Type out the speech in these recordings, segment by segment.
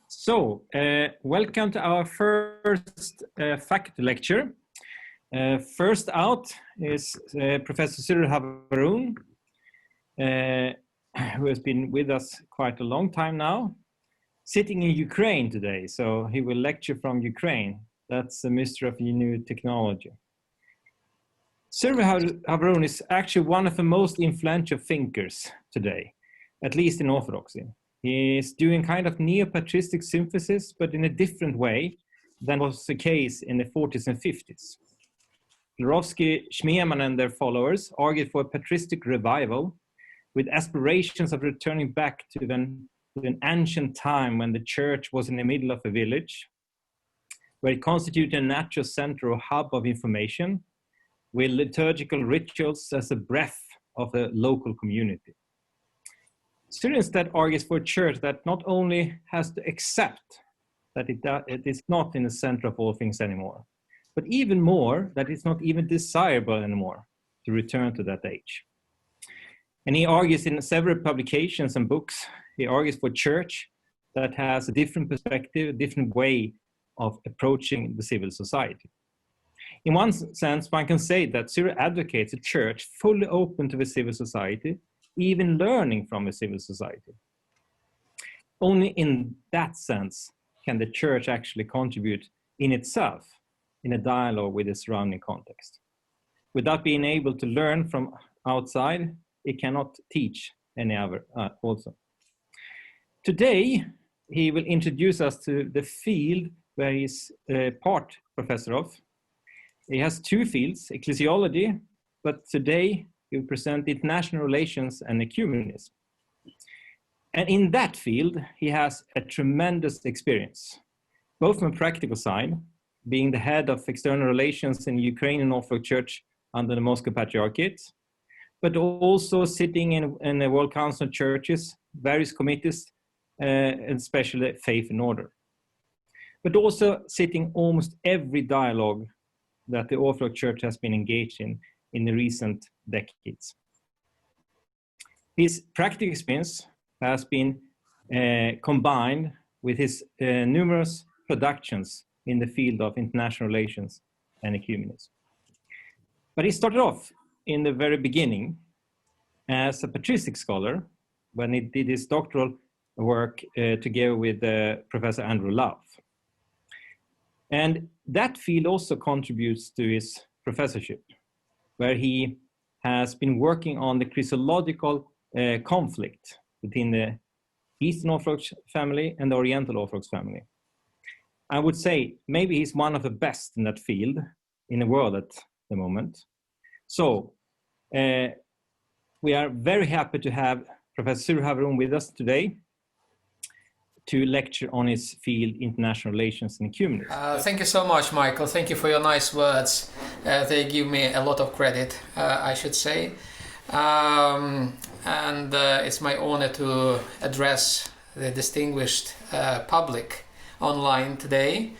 Welcome to our first faculty lecture. First out is Professor Cyril Hovorun, who has been with us quite a long time now, sitting in Ukraine today. So he will lecture from Ukraine. That's the mystery of new technology. Cyril Hovorun is actually one of the most influential thinkers today, at least in Orthodoxy. He is doing kind of neo-patristic synthesis, but in a different way than was the case in the 40s and 50s. Zborowski, Schneemann and their followers argued for a patristic revival with aspirations of returning back to an ancient time when the church was in the middle of a village, where it constituted a natural center or hub of information, with liturgical rituals as a breath of the local community. Cyril instead argues for a church that not only has to accept that it is not in the center of all things anymore, but even more, that it's not even desirable anymore to return to that age. And he argues in several publications and books, he argues for a church that has a different perspective, a different way of approaching the civil society. In one sense, one can say that Cyril advocates a church fully open to the civil society, even learning from a civil society. Only in that sense can the church actually contribute in itself in a dialogue with the surrounding context. Without being able to learn from outside, it cannot teach any other also. Today, he will introduce us to the field where he's part professor of. He has two fields, ecclesiology, but today he will present international relations and ecumenism. And in that field, he has a tremendous experience, both from a practical side, being the head of external relations in the Ukrainian Orthodox Church under the Moscow Patriarchate, but also sitting in the World Council of Churches, various committees, and especially Faith and Order. But also sitting almost every dialogue that the Orthodox Church has been engaged in the recent decades. His practical experience has been combined with his numerous productions in the field of international relations and ecumenism. But he started off in the very beginning as a patristic scholar when he did his doctoral work together with Professor Andrew Love. And that field also contributes to his professorship, where he has been working on the Christological conflict between the Eastern Orthodox family and the Oriental Orthodox family. I would say maybe he's one of the best in that field in the world at the moment. So we are very happy to have Professor Cyril Hovorun with us today to lecture on his field, international relations and ecumenism. Thank you so much, Michael. Thank you for your nice words. They give me a lot of credit, I should say. And it's my honor to address the distinguished public online today.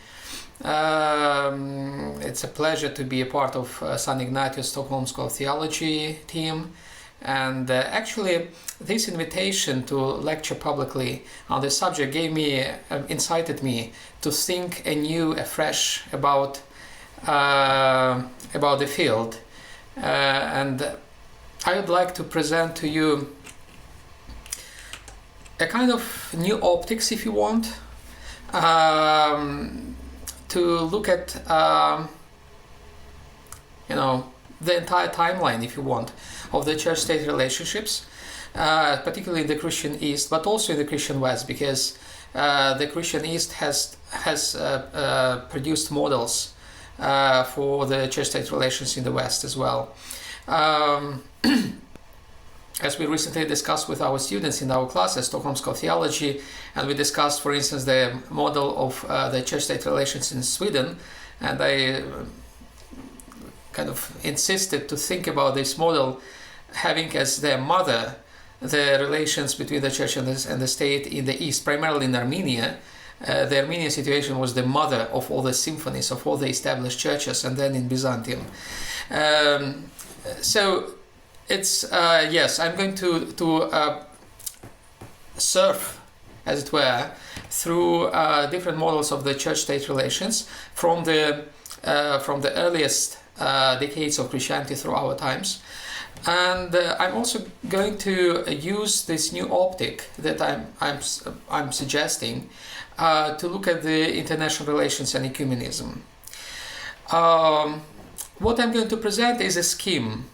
It's a pleasure to be a part of Sankt Ignatios Stockholm School of Theology team. And actually, this invitation to lecture publicly on this subject incited me to think anew, afresh about the field. And I would like to present to you a kind of new optics, if you want, to look at the entire timeline, if you want, of the church-state relationships, particularly in the Christian East, but also in the Christian West, because the Christian East has produced models for the church-state relations in the West as well. As we recently discussed with our students in our classes, Stockholm School of Theology, and we discussed, for instance, the model of the church-state relations in Sweden, and I kind of insisted to think about this model having as their mother the relations between the church and the state in the East, primarily in Armenia. The Armenian situation was the mother of all the symphonies, of all the established churches, and then in Byzantium. So it's, yes, I'm going to surf, as it were, through different models of the church-state relations from the earliest decades of Christianity through our times. And I'm also going to use this new optic that I'm suggesting to look at the international relations and ecumenism. What I'm going to present is a scheme.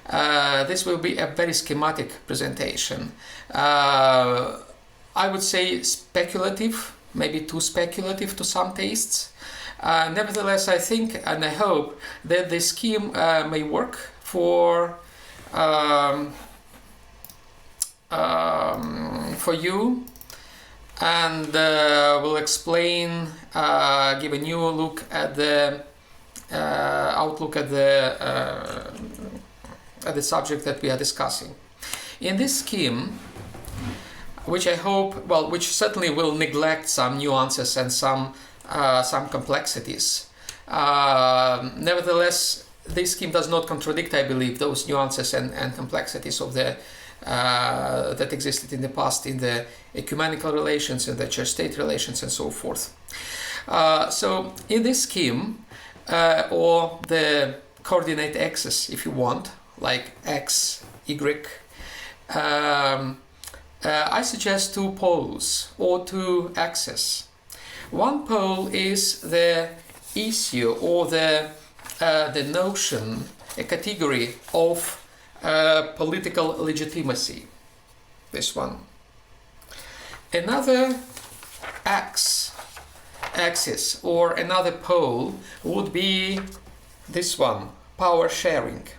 This will be a very schematic presentation. I would say speculative, maybe too speculative to some tastes. Nevertheless, I think and I hope that this scheme may work for you, and will explain, give a new look at the outlook at the subject that we are discussing. In this scheme, which I hope, well, which certainly will neglect some nuances and some complexities. Nevertheless, this scheme does not contradict, I believe, those nuances and complexities of the that existed in the past in the ecumenical relations and the church-state relations and so forth. So in this scheme, or the coordinate axis, if you want, like x, y, I suggest two poles or two axes. One pole is the issue or the notion, a category of political legitimacy. This one. Another axis or another pole would be this one, power sharing.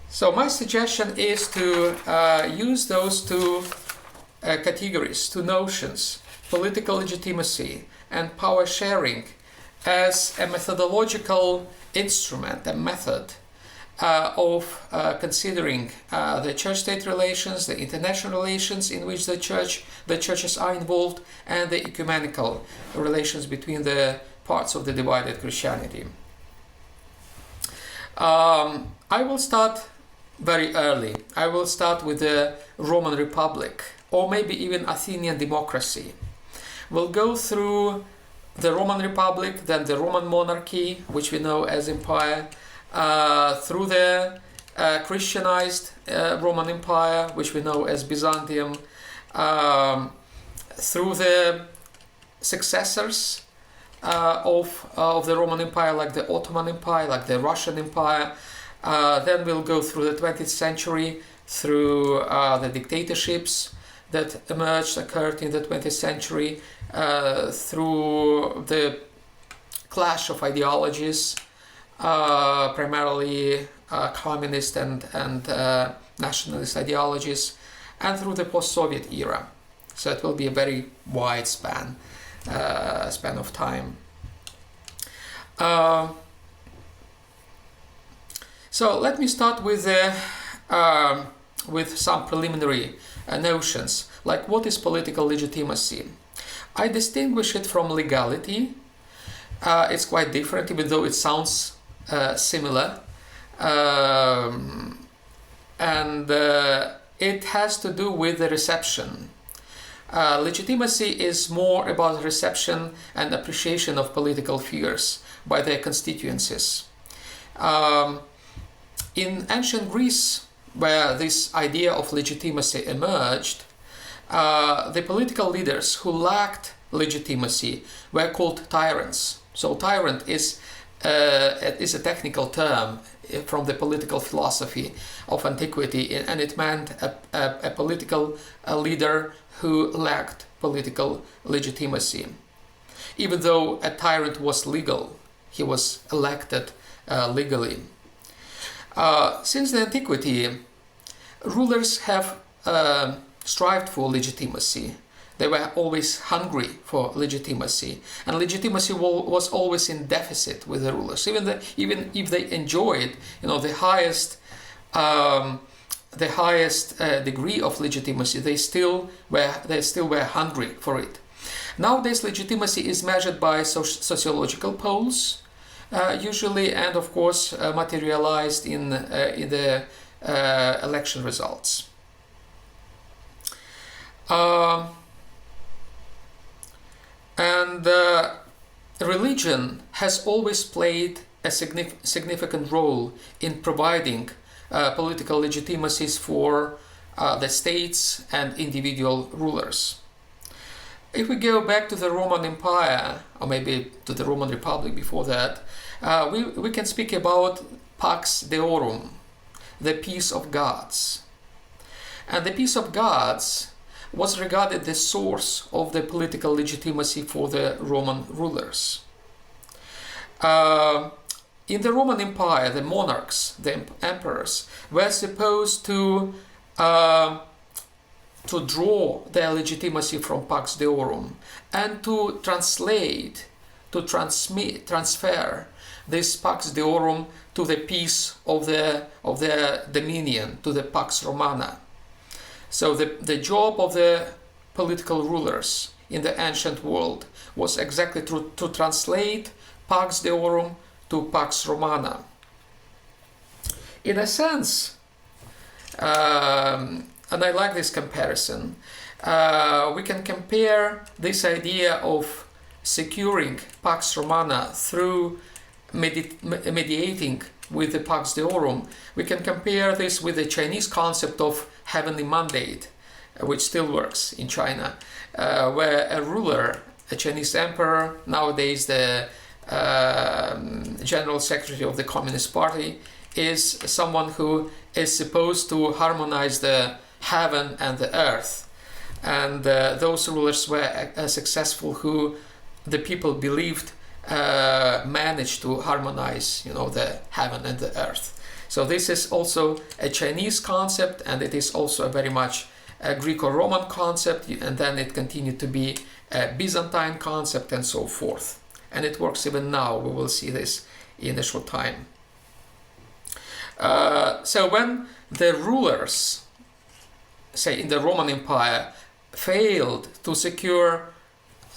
So my suggestion is to use those two categories, two notions, political legitimacy and power sharing, as a methodological instrument, a method of considering the church-state relations, the international relations in which the churches are involved, and the ecumenical relations between the parts of the divided Christianity. I will start very early. I will start with the Roman Republic, or maybe even Athenian democracy. We'll go through the Roman Republic, then the Roman monarchy, which we know as empire, through the Christianized Roman Empire, which we know as Byzantium, through the successors of the Roman Empire, like the Ottoman Empire, like the Russian Empire. Then we'll go through the 20th century, through the dictatorships that occurred in the 20th century, through the clash of ideologies, primarily communist and nationalist ideologies, and through the post-Soviet era. So it will be a very wide span of time. So let me start with some preliminary notions, like what is political legitimacy. I distinguish it from legality. It's quite different, even though it sounds similar, and it has to do with the reception. Legitimacy is more about reception and appreciation of political figures by their constituencies. In ancient Greece, where this idea of legitimacy emerged, the political leaders who lacked legitimacy were called tyrants. So tyrant is a technical term from the political philosophy of antiquity, and it meant a political leader who lacked political legitimacy. Even though a tyrant was legal, he was elected legally. Since the antiquity, rulers have strived for legitimacy. They were always hungry for legitimacy, and legitimacy was always in deficit with the rulers. Even if they enjoyed, the highest degree of legitimacy, they still were hungry for it. Nowadays, legitimacy is measured by sociological polls, usually, and of course materialized in the election results. And religion has always played a significant role in providing political legitimacies for the states and individual rulers. If we go back to the Roman Empire, or maybe to the Roman Republic before that, we can speak about Pax Deorum, the peace of gods. And the peace of gods was regarded the source of the political legitimacy for the Roman rulers. In the Roman Empire, the monarchs, the emperors, were supposed to draw their legitimacy from Pax Deorum and to transfer this Pax Deorum to the peace of their dominion, to the Pax Romana. So the job of the political rulers in the ancient world was exactly to translate Pax Deorum to Pax Romana. In a sense, and I like this comparison, we can compare this idea of securing Pax Romana through mediating with the Pax Deorum. We can compare this with the Chinese concept of heavenly mandate, which still works in China, where a ruler, a Chinese emperor, nowadays the General Secretary of the Communist Party, is someone who is supposed to harmonize the heaven and the earth. And those rulers were successful who the people believed managed to harmonize, the heaven and the earth. So this is also a Chinese concept, and it is also a very much a Greco-Roman concept, and then it continued to be a Byzantine concept and so forth. And it works even now. We will see this in a short time. So when the rulers, say in the Roman Empire, failed to secure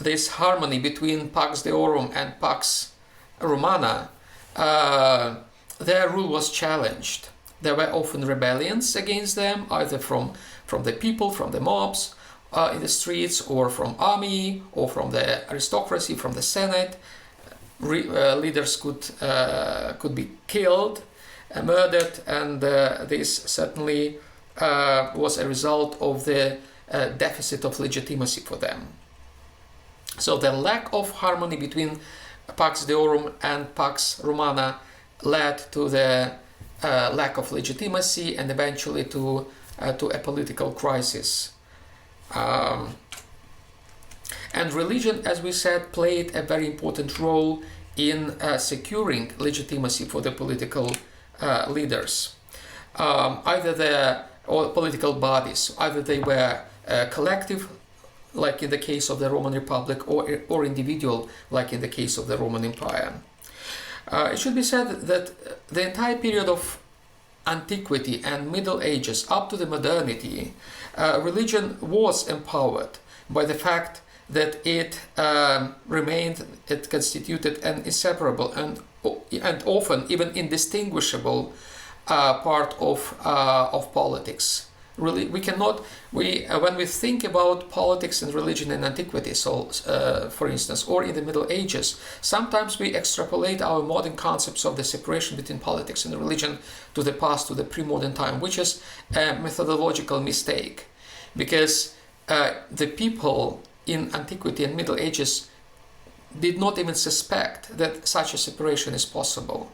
this harmony between Pax Deorum and Pax Romana, their rule was challenged. There were often rebellions against them, either from the people, from the mobs in the streets, or from army, or from the aristocracy, from the Senate. Leaders could be killed, murdered, and this certainly was a result of the deficit of legitimacy for them. So the lack of harmony between Pax Deorum and Pax Romana led to the lack of legitimacy and eventually to a political crisis. And religion, as we said, played a very important role in securing legitimacy for the political leaders. Or political bodies, either they were collective, like in the case of the Roman Republic, or individual, like in the case of the Roman Empire. It should be said that the entire period of antiquity and Middle Ages up to the modernity, religion was empowered by the fact that it constituted an inseparable and often even indistinguishable part of politics. Really, when we think about politics and religion in antiquity, for instance, or in the Middle Ages, sometimes we extrapolate our modern concepts of the separation between politics and religion to the past, to the pre-modern time, which is a methodological mistake, because the people in antiquity and Middle Ages did not even suspect that such a separation is possible.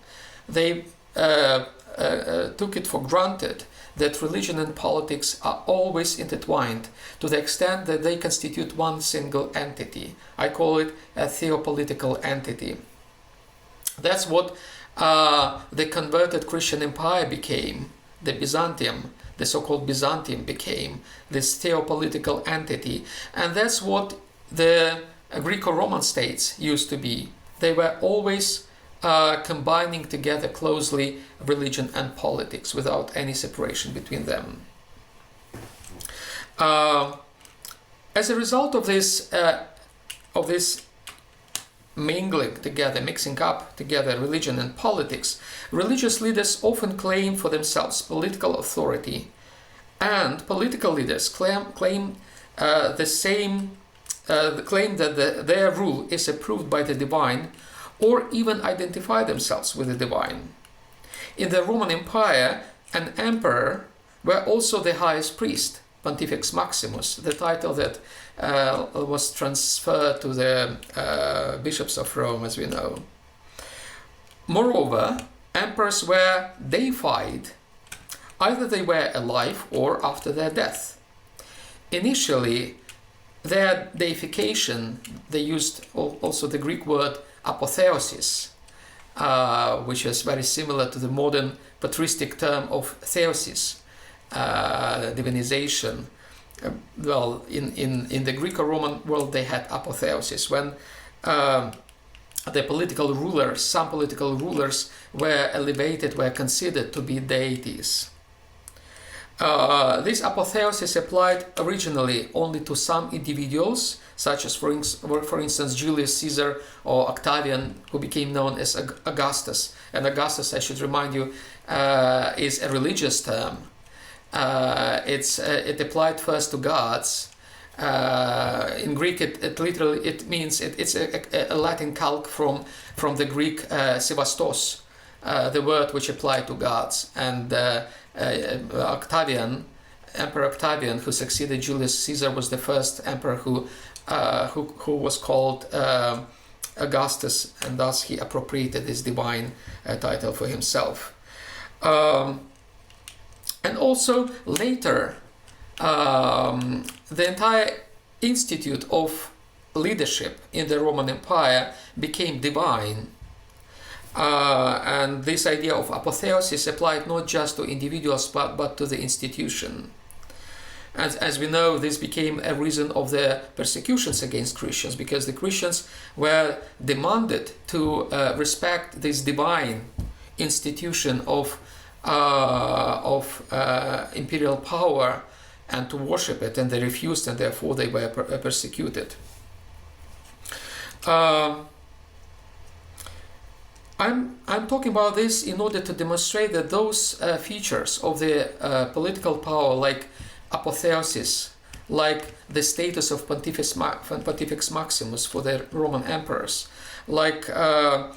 They took it for granted that religion and politics are always intertwined to the extent that they constitute one single entity. I call it a theopolitical entity. That's what the converted Christian empire became. The Byzantium, the so-called Byzantium, became this theopolitical entity. And that's what the Greco-Roman states used to be. They were always combining together closely religion and politics without any separation between them. As a result of this mingling together, mixing up together religion and politics, religious leaders often claim for themselves political authority, and political leaders claim the same claim that their rule is approved by the divine, or even identify themselves with the divine. In the Roman Empire, an emperor were also the highest priest, Pontifex Maximus, the title that was transferred to the bishops of Rome, as we know. Moreover, emperors were deified, either they were alive or after their death. Initially, their deification, they used also the Greek word apotheosis, which is very similar to the modern patristic term of theosis, divinization. Well, in the Greco-Roman world, they had apotheosis, when the political rulers, some political rulers were elevated, were considered to be deities. This apotheosis applied originally only to some individuals, such as, for instance, Julius Caesar or Octavian, who became known as Augustus. And Augustus, I should remind you, is a religious term. It applied first to gods. In Greek, it means it's a Latin calque from the Greek Sevastos, the word which applied to gods. And Octavian, Emperor Octavian, who succeeded Julius Caesar, was the first emperor who was called Augustus, and thus he appropriated this divine title for himself. And also later, the entire institute of leadership in the Roman Empire became divine. And this idea of apotheosis applied not just to individuals but to the institution. And as we know, this became a reason of the persecutions against Christians, because the Christians were demanded to respect this divine institution of imperial power and to worship it, and they refused, and therefore they were persecuted. I'm talking about this in order to demonstrate that those features of the political power, like apotheosis, like the status of Pontifex Maximus for the Roman emperors, like the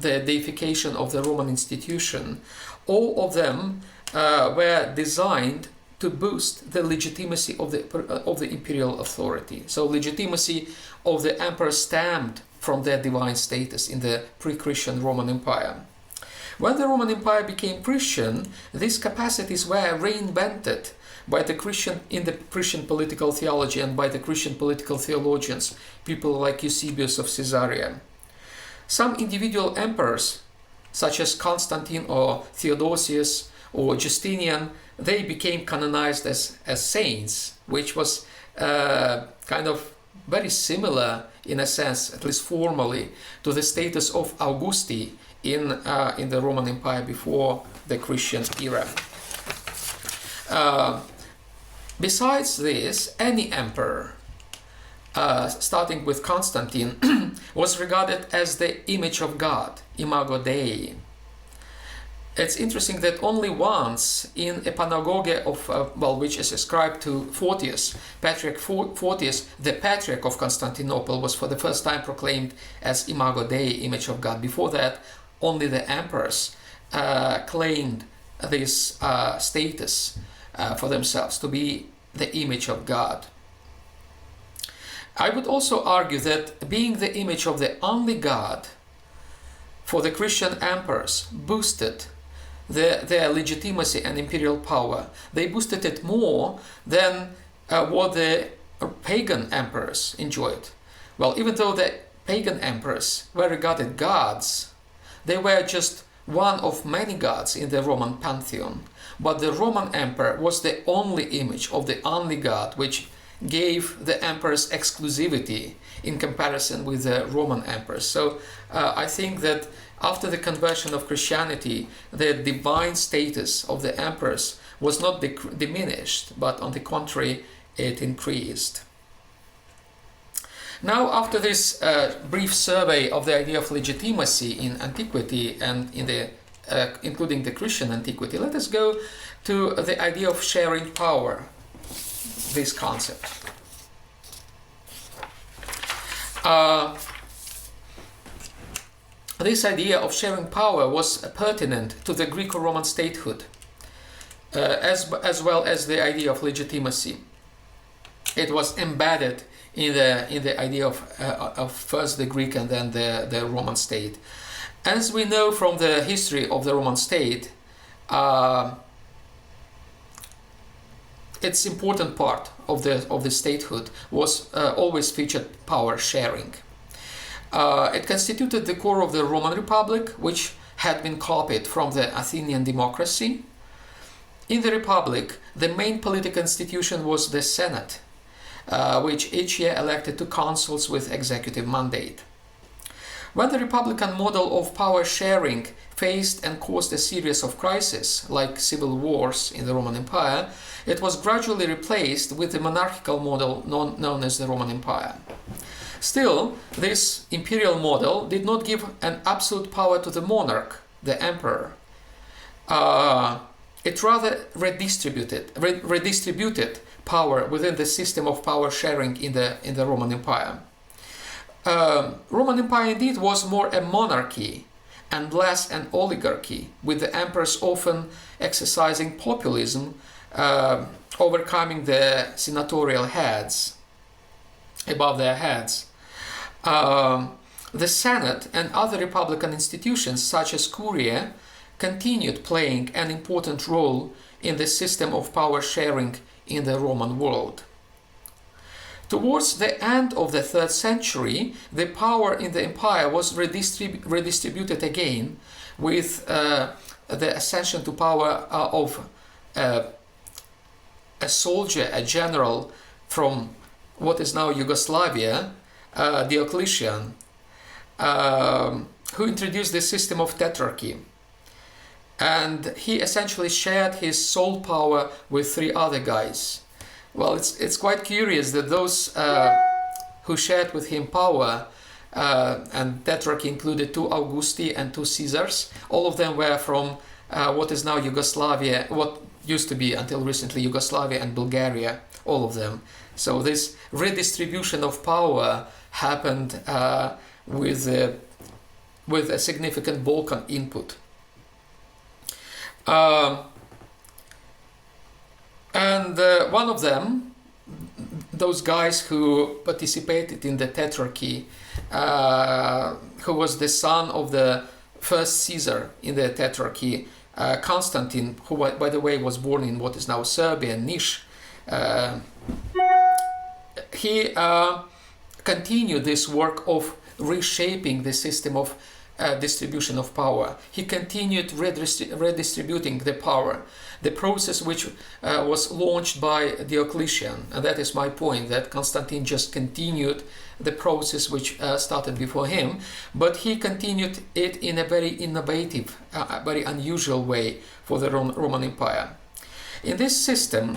deification of the Roman institution, all of them were designed to boost the legitimacy of the imperial authority. So legitimacy of the emperor stemmed from their divine status in the pre-Christian Roman Empire. When the Roman Empire became Christian, these capacities were reinvented by the Christian political theology and by the Christian political theologians, people like Eusebius of Caesarea. Some individual emperors, such as Constantine or Theodosius or Justinian, they became canonized as saints, which was kind of very similar, in a sense, at least formally, to the status of Augusti in the Roman Empire before the Christian era. Besides this, any emperor, starting with Constantine, was regarded as the image of God, imago Dei. It's interesting that only once in a panagoge of, which is ascribed to Photius, Patriarch Photius, the Patriarch of Constantinople, was for the first time proclaimed as imago Dei, image of God. Before that, only the emperors claimed this status for themselves, to be the image of God. I would also argue that being the image of the only God for the Christian emperors boosted their legitimacy and imperial power. They boosted it more than what the pagan emperors enjoyed. Well, even though the pagan emperors were regarded gods, they were just one of many gods in the Roman pantheon. But the Roman emperor was the only image of the only God, which gave the emperors exclusivity in comparison with the Roman emperors. So I think that after the conversion of Christianity, the divine status of the emperors was not diminished, but on the contrary, it increased. Now, after this brief survey of the idea of legitimacy in antiquity and in the including the Christian antiquity, let us go to the idea of sharing power this concept. This idea of sharing power was pertinent to the Greco-Roman statehood, as well as the idea of legitimacy. It was embedded in the idea of first the Greek and then the Roman state. As we know from the history of the Roman state, its important part of the statehood was always featured power sharing. It constituted the core of the Roman Republic, which had been copied from the Athenian democracy. In the Republic, the main political institution was the Senate, which each year elected two consuls with executive mandate. When the Republican model of power sharing faced and caused a series of crises, like civil wars in the Roman Empire, it was gradually replaced with the monarchical model known as the Roman Empire. Still, this imperial model did not give an absolute power to the monarch, the emperor. It rather redistributed power within the system of power sharing in the Roman Empire. Roman Empire indeed was more a monarchy and less an oligarchy, with the emperors often exercising populism, overcoming the senatorial heads above their heads. The Senate and other republican institutions such as Curia continued playing an important role in the system of power sharing in the Roman world. Towards the end of the 3rd century, the power in the empire was redistributed again with the ascension to power of a soldier, a general from what is now Yugoslavia, Diocletian, who introduced the system of tetrarchy. And he essentially shared his sole power with 3 other guys. Well, it's quite curious that those who shared with him power, and tetrarchy included 2 Augusti and 2 Caesars, all of them were from what is now Yugoslavia, what used to be until recently Yugoslavia and Bulgaria, all of them. So this redistribution of power happened with a significant Balkan input. One of them, those guys who participated in the tetrarchy, who was the son of the first Caesar in the tetrarchy, Constantine, who by the way was born in what is now Serbia, Niš, he continued this work of reshaping the system of distribution of power. He continued redistributing the power, the process which was launched by Diocletian. And that is my point, that Constantine just continued the process which started before him, but he continued it in a very innovative, very unusual way for the Roman Empire. In this system,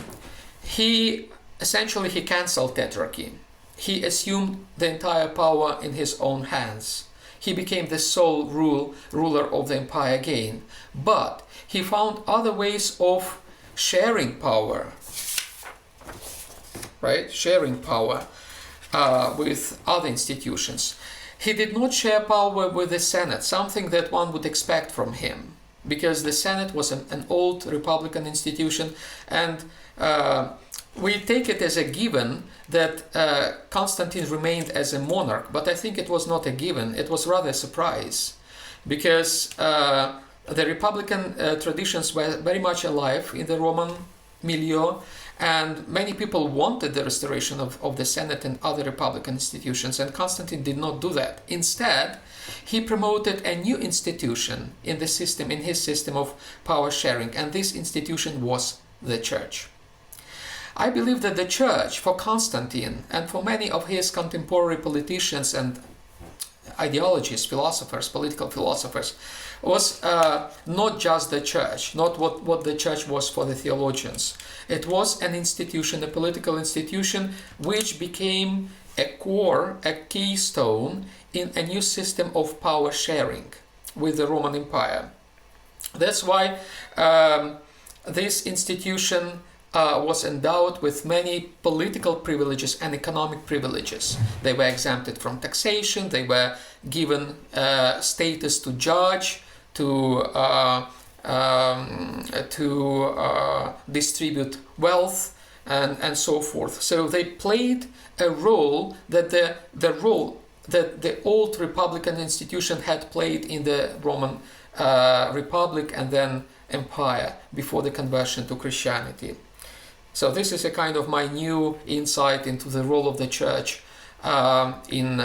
he cancelled tetrarchy. He assumed the entire power in his own hands. He became the sole ruler of the empire again. But he found other ways of sharing power, right? Sharing power with other institutions. He did not share power with the Senate, something that one would expect from him, because the Senate was an old republican institution, and we take it as a given that Constantine remained as a monarch, but I think it was not a given, it was rather a surprise, because the republican traditions were very much alive in the Roman milieu, and many people wanted the restoration of the Senate and other republican institutions, and Constantine did not do that. Instead, he promoted a new institution in his system of power sharing, and this institution was the church. I believe that the church, for Constantine and for many of his contemporary politicians and ideologists, philosophers, political philosophers, was not just the church, not what the church was for the theologians. It was an institution, a political institution, which became a core, a keystone in a new system of power sharing with the Roman Empire. That's why this institution was endowed with many political privileges and economic privileges. They were exempted from taxation, they were given status to judge, to distribute wealth, and so forth. So they played a role that the role that the old republican institution had played in the Roman Republic and then Empire before the conversion to Christianity. So this is a kind of my new insight into the role of the church in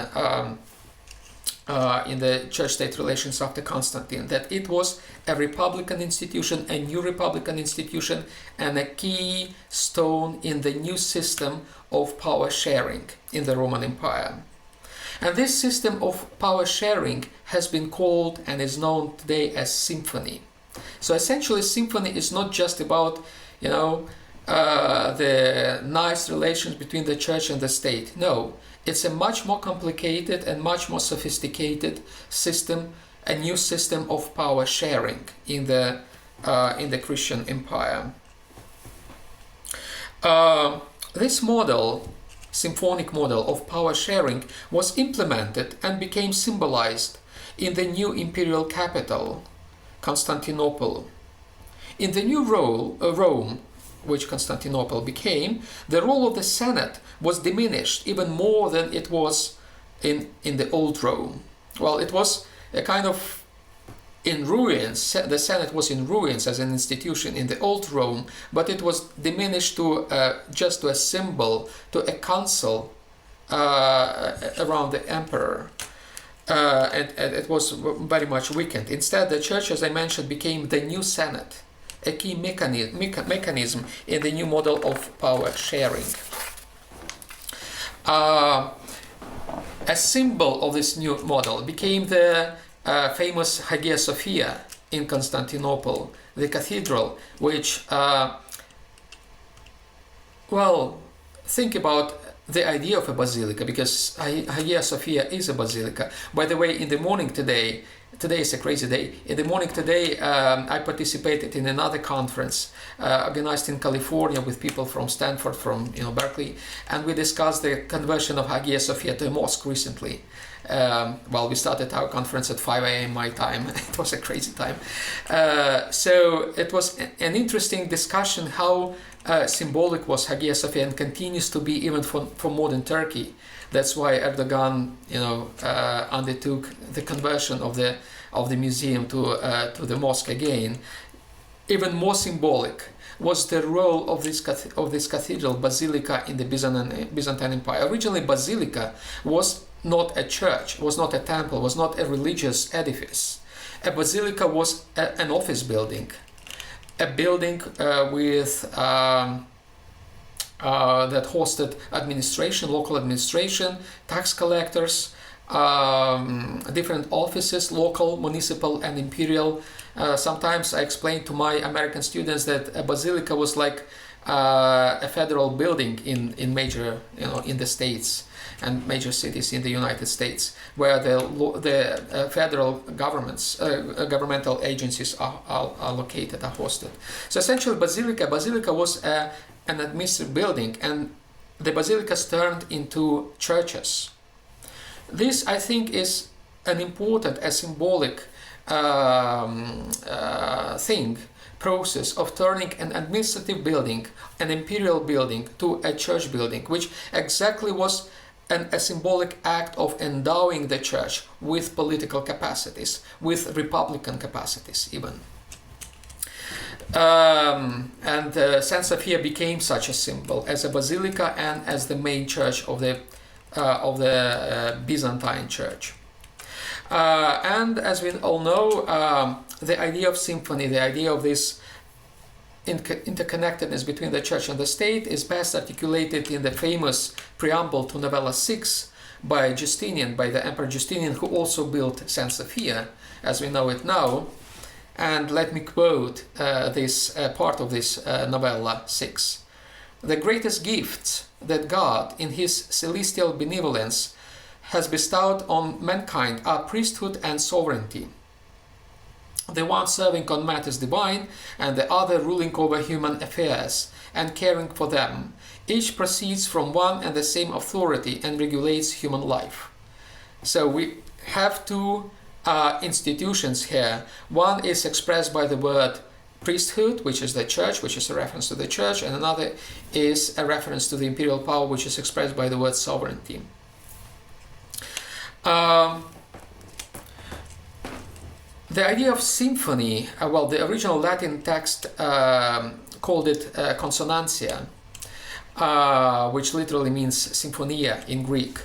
the church-state relations after Constantine, that it was a republican institution, a new republican institution, and a key stone in the new system of power sharing in the Roman Empire. And this system of power sharing has been called and is known today as symphony. So essentially, symphony is not just about, the nice relations between the church and the state. No, it's a much more complicated and much more sophisticated system, a new system of power sharing in the Christian Empire. This model, symphonic model of power sharing, was implemented and became symbolized in the new imperial capital, Constantinople. In the new Rome, which Constantinople became, the role of the Senate was diminished even more than it was in the old Rome. Well, it was a kind of in ruins. The Senate was in ruins as an institution in the old Rome, but it was diminished to just to a symbol, to a council around the emperor. And it was very much weakened. Instead, the church, as I mentioned, became the new Senate, a key mechanism in the new model of power sharing. A symbol of this new model became the famous Hagia Sophia in Constantinople, the cathedral, which, think about the idea of a basilica, because Hagia Sophia is a basilica. By the way, in the morning today is a crazy day. In the morning today, I participated in another conference organized in California with people from Stanford, from Berkeley, and we discussed the conversion of Hagia Sophia to a mosque recently. We started our conference at 5 a.m. my time. It was a crazy time. So it was an interesting discussion how symbolic was Hagia Sophia and continues to be even for modern Turkey. That's why Erdogan, undertook the conversion of the museum to the mosque again. Even more symbolic was the role of this cathedral basilica in the Byzantine Empire. Originally, basilica was not a church, was not a temple, was not a religious edifice. A basilica was an office building, a building with that hosted administration, local administration, tax collectors, different offices, local, municipal, and imperial. Sometimes I explain to my American students that a basilica was like a federal building in major, in the states and major cities in the United States, where the federal governmental agencies are located, are hosted. So essentially, basilica was an administrative building, and the basilicas turned into churches. This, I think, is an important, a symbolic process of turning an administrative building, an imperial building, to a church building, which exactly was a symbolic act of endowing the church with political capacities, with republican capacities even. And St. Sophia became such a symbol as a basilica and as the main church of the Byzantine Church. And as we all know, the idea of symphony, the idea of this interconnectedness between the church and the state is best articulated in the famous preamble to Novella 6 by Justinian, by the Emperor Justinian, who also built St. Sophia as we know it now. And let me quote this part of this Novella 6. "The greatest gifts that God, in his celestial benevolence, has bestowed on mankind are priesthood and sovereignty, the one serving on matters divine and the other ruling over human affairs, and caring for them. Each proceeds from one and the same authority and regulates human life. So we have two institutions here. One is expressed by the word priesthood, which is the church, which is a reference to the church, and another is a reference to the imperial power, which is expressed by the word sovereignty. The idea of symphony, well, the original Latin text called it consonantia, which literally means symphonia in Greek.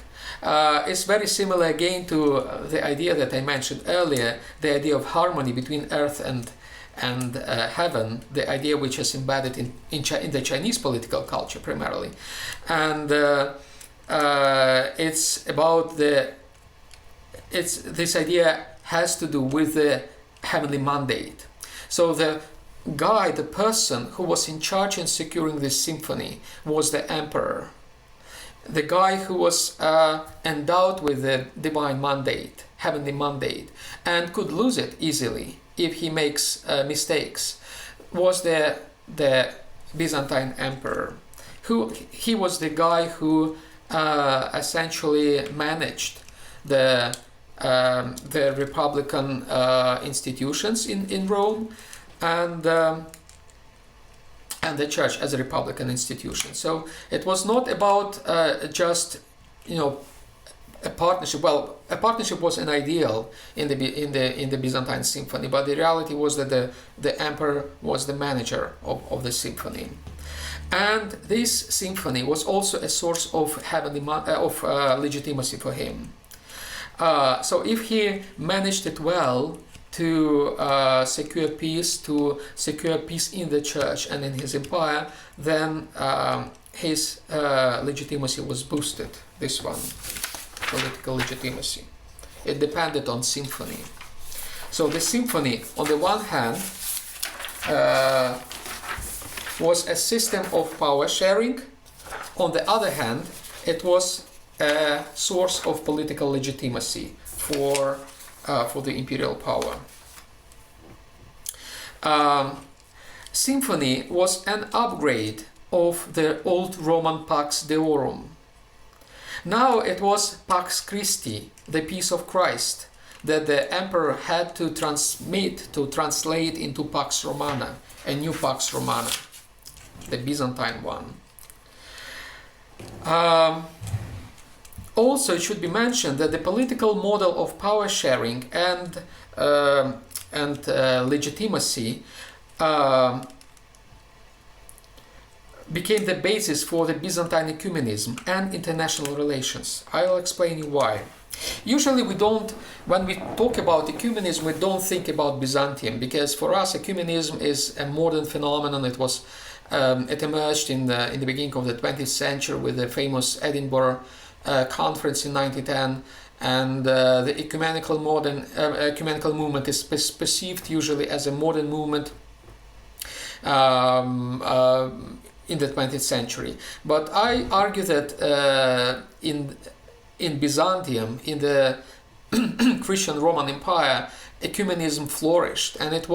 Is very similar again to the idea that I mentioned earlier, the idea of harmony between earth and heaven, the idea which is embedded in the Chinese political culture primarily. And it's about this idea has to do with the heavenly mandate. So the guy, the person who was in charge in securing this symphony was the emperor. The guy who was endowed with the divine mandate, heavenly mandate, and could lose it easily if he makes mistakes, was the Byzantine emperor. He was the guy who essentially managed the republican institutions in Rome and the church as a republican institution. So it was not about just a partnership. Well, a partnership was an ideal in the Byzantine symphony, but the reality was that the emperor was the manager of the symphony. And this symphony was also a source of heavenly legitimacy for him. So if he managed it well to secure peace in the church and in his empire, then his legitimacy was boosted. This one, political legitimacy. It depended on symphony. So the symphony, on the one hand, was a system of power sharing. On the other hand, it was a source of political legitimacy for the imperial power. Symphony was an upgrade of the old Roman Pax Deorum. Now it was Pax Christi, the peace of Christ, that the emperor had to translate into Pax Romana, a new Pax Romana, the Byzantine one. Also, it should be mentioned that the political model of power sharing and legitimacy became the basis for the Byzantine ecumenism and international relations. I'll explain you why. Usually when we talk about ecumenism, we don't think about Byzantium, because for us ecumenism is a modern phenomenon. It emerged in the beginning of the 20th century with the famous Edinburgh conference in 1910, and the ecumenical movement is perceived usually as a modern movement in the 20th century. But I argue that in Byzantium, in the Christian Roman Empire, ecumenism flourished, and it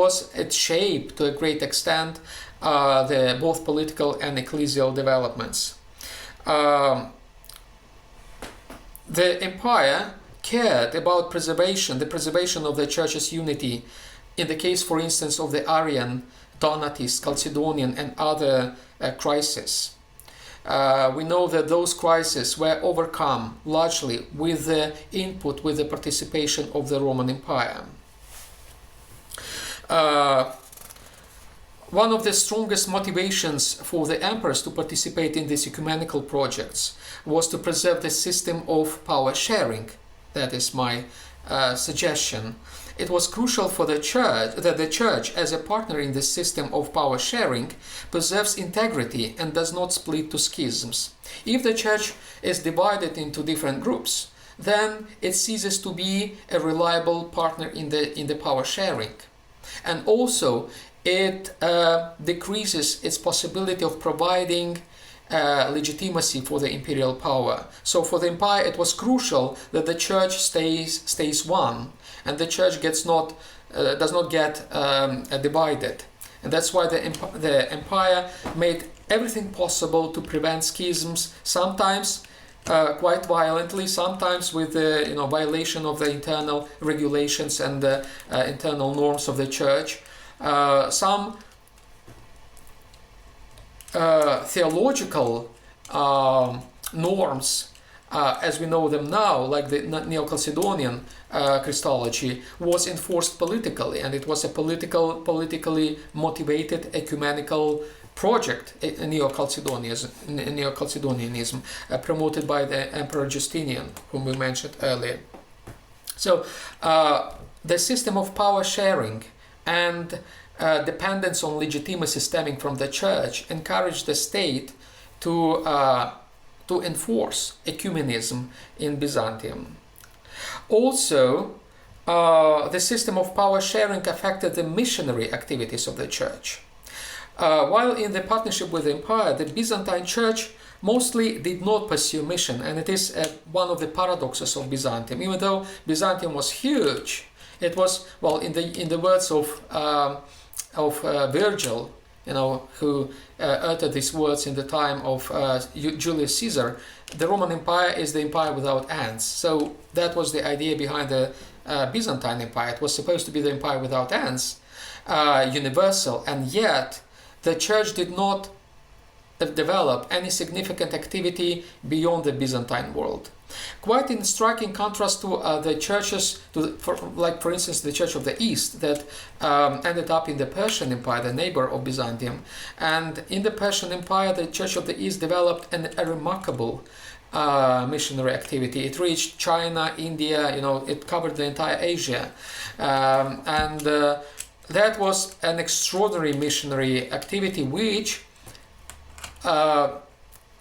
shaped to a great extent the both political and ecclesial developments. The empire cared about the preservation of the church's unity. In the case, for instance, of the Arian, Donatist, Chalcedonian, and other crises. We know that those crises were overcome largely with the participation of the Roman Empire. One of the strongest motivations for the emperors to participate in these ecumenical projects was to preserve the system of power sharing. That is my suggestion. It was crucial for the church that the church, as a partner in this system of power sharing, preserves integrity and does not split to schisms. If the church is divided into different groups, then it ceases to be a reliable partner in the power sharing. And also, it decreases its possibility of providing legitimacy for the imperial power. So for the empire, it was crucial that the church stays one, and the church does not get divided. And that's why the empire made everything possible to prevent schisms, sometimes quite violently, sometimes with the violation of the internal regulations and the internal norms of the church. Some theological norms, as we know them now, like the Neo-Chalcedonian Christology, was enforced politically, and it was a politically motivated ecumenical project, Neo-Chalcedonianism, promoted by the Emperor Justinian, whom we mentioned earlier. So the system of power sharing and dependence on legitimacy stemming from the church encouraged the state to enforce ecumenism in Byzantium. Also, the system of power sharing affected the missionary activities of the church. While in the partnership with the empire, the Byzantine church mostly did not pursue mission, and it is one of the paradoxes of Byzantium. Even though Byzantium was huge, it was, well, in the words of Virgil, who uttered these words in the time of Julius Caesar, the Roman Empire is the empire without ends. So that was the idea behind the Byzantine Empire. It was supposed to be the empire without ends, universal, and yet the church did not develop any significant activity beyond the Byzantine world. Quite in striking contrast to the churches, for instance, the Church of the East that ended up in the Persian Empire, the neighbor of Byzantium. And in the Persian Empire, the Church of the East developed a remarkable missionary activity. It reached China, India, it covered the entire Asia. That was an extraordinary missionary activity which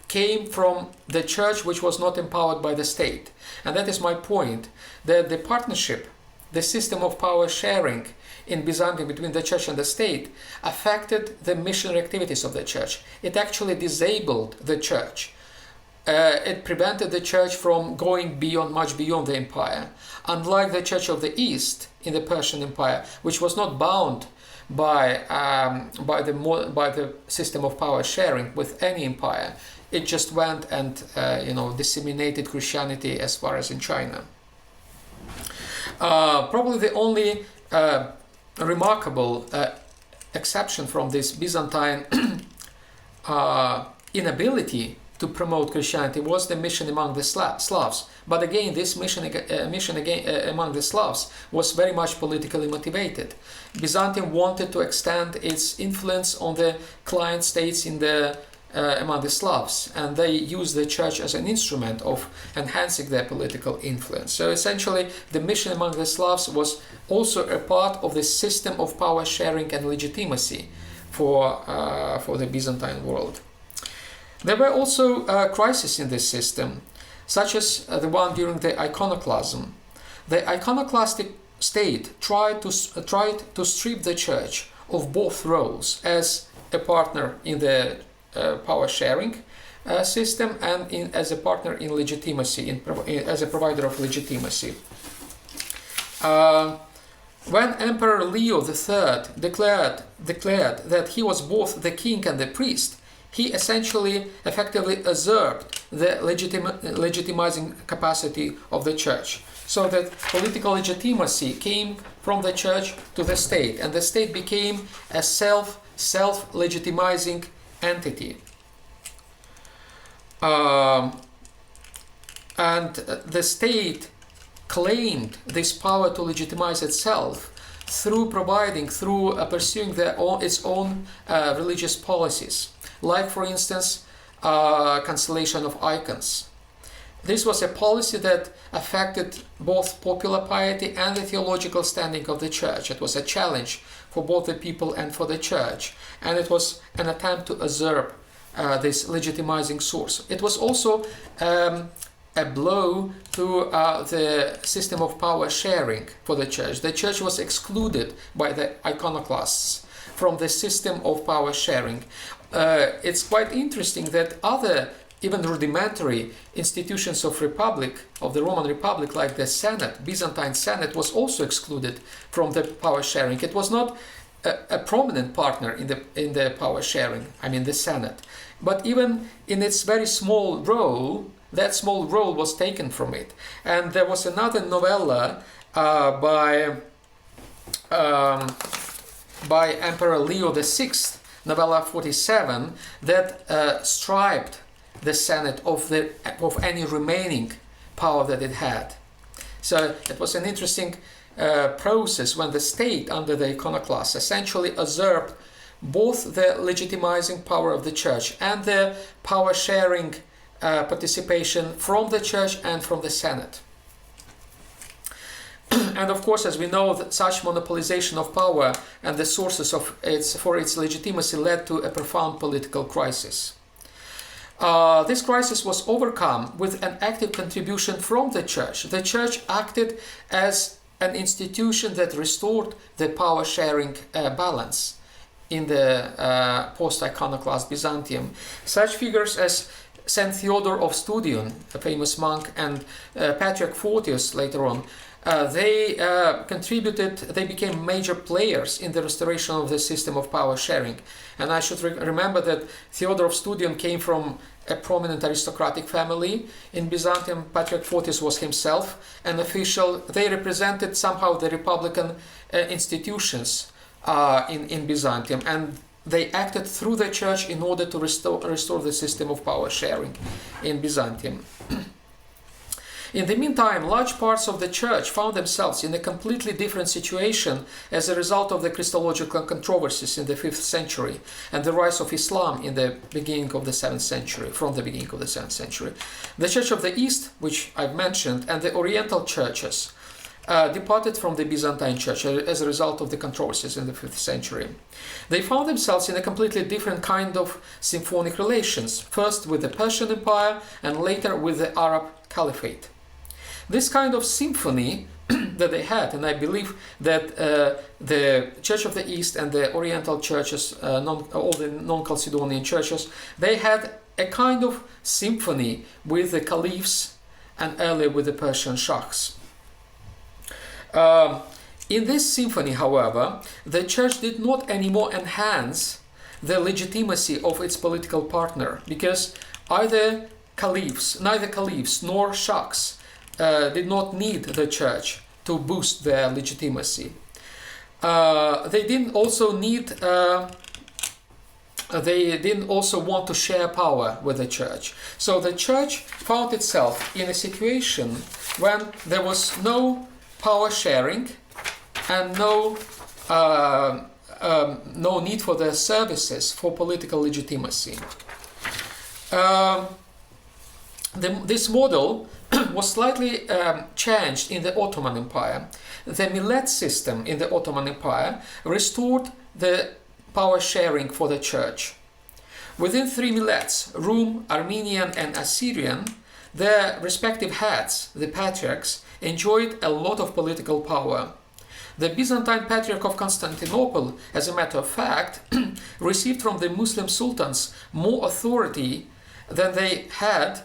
came from the church, which was not empowered by the state. And that is my point, that the partnership, the system of power sharing in Byzantium between the church and the state affected the missionary activities of the church. It actually disabled the church. It prevented the church from going much beyond the empire. Unlike the Church of the East in the Persian Empire, which was not bound by the system of power sharing with any empire, it just went and disseminated Christianity as far as in China. Probably the only remarkable exception from this Byzantine inability to promote Christianity was the mission among the Slavs. But again, this mission among the Slavs was very much politically motivated. Byzantium wanted to extend its influence on the client states among the Slavs, and they used the church as an instrument of enhancing their political influence. So essentially, the mission among the Slavs was also a part of the system of power sharing and legitimacy for the Byzantine world. There were also crises in this system, such as the one during the iconoclasm. The iconoclastic state tried to strip the church of both roles as a partner in the power sharing system and as a partner in legitimacy, as a provider of legitimacy. When Emperor Leo III declared that he was both the king and the priest, he essentially effectively usurped the legitimizing capacity of the church, so that political legitimacy came from the church to the state, and the state became a self-legitimizing entity. And the state claimed this power to legitimize itself through pursuing its own religious policies, like, for instance, cancellation of icons. This was a policy that affected both popular piety and the theological standing of the church. It was a challenge for both the people and for the church, and it was an attempt to usurp this legitimizing source. It was also a blow to the system of power sharing for the church. The church was excluded by the iconoclasts from the system of power sharing. It's quite interesting that other, even rudimentary institutions of the Roman Republic, like the Senate, Byzantine Senate, was also excluded from the power sharing. It was not a prominent partner in the power sharing, I mean the Senate. But even in its very small role, that small role was taken from it. And there was another novella by Emperor Leo VI, novella 47, that stripped the Senate of any remaining power that it had. So it was an interesting process when the state, under the iconoclasts, essentially usurped both the legitimizing power of the church and the power sharing participation from the church and from the Senate. And of course, as we know, that such monopolization of power and the sources for its legitimacy led to a profound political crisis. This crisis was overcome with an active contribution from the church. The church acted as an institution that restored the power sharing balance in the post-iconoclast Byzantium. Such figures as Saint Theodore of Studium, a famous monk, and Patriarch Photius later on, they became major players in the restoration of the system of power sharing. And I should remember that Theodore of Studium came from a prominent aristocratic family in Byzantium. Patriarch Photius was himself an official. They represented somehow the republican institutions in Byzantium, and they acted through the church in order to restore the system of power sharing in Byzantium. In the meantime, large parts of the church found themselves in a completely different situation as a result of the Christological controversies in the 5th century and the rise of Islam in the beginning of the 7th century, from the beginning of the 7th century. The Church of the East, which I've mentioned, and the Oriental churches departed from the Byzantine Church as a result of the controversies in the 5th century. They found themselves in a completely different kind of symphonic relations, first with the Persian Empire and later with the Arab Caliphate. This kind of symphony that they had, and I believe that the Church of the East and the Oriental churches, all the non-Chalcedonian churches, they had a kind of symphony with the caliphs and earlier with the Persian shahs. In this symphony, however, the church did not anymore enhance the legitimacy of its political partner, because neither caliphs nor shahs did not need the church to boost their legitimacy. They didn't also want to share power with the church. So the church found itself in a situation when there was no power sharing and no need for their services for political legitimacy. This model was slightly changed in the Ottoman Empire. The millet system in the Ottoman Empire restored the power sharing for the church. Within 3 millets, Rum, Armenian and Assyrian, their respective heads, the patriarchs, enjoyed a lot of political power. The Byzantine Patriarch of Constantinople, as a matter of fact, received from the Muslim sultans more authority than they had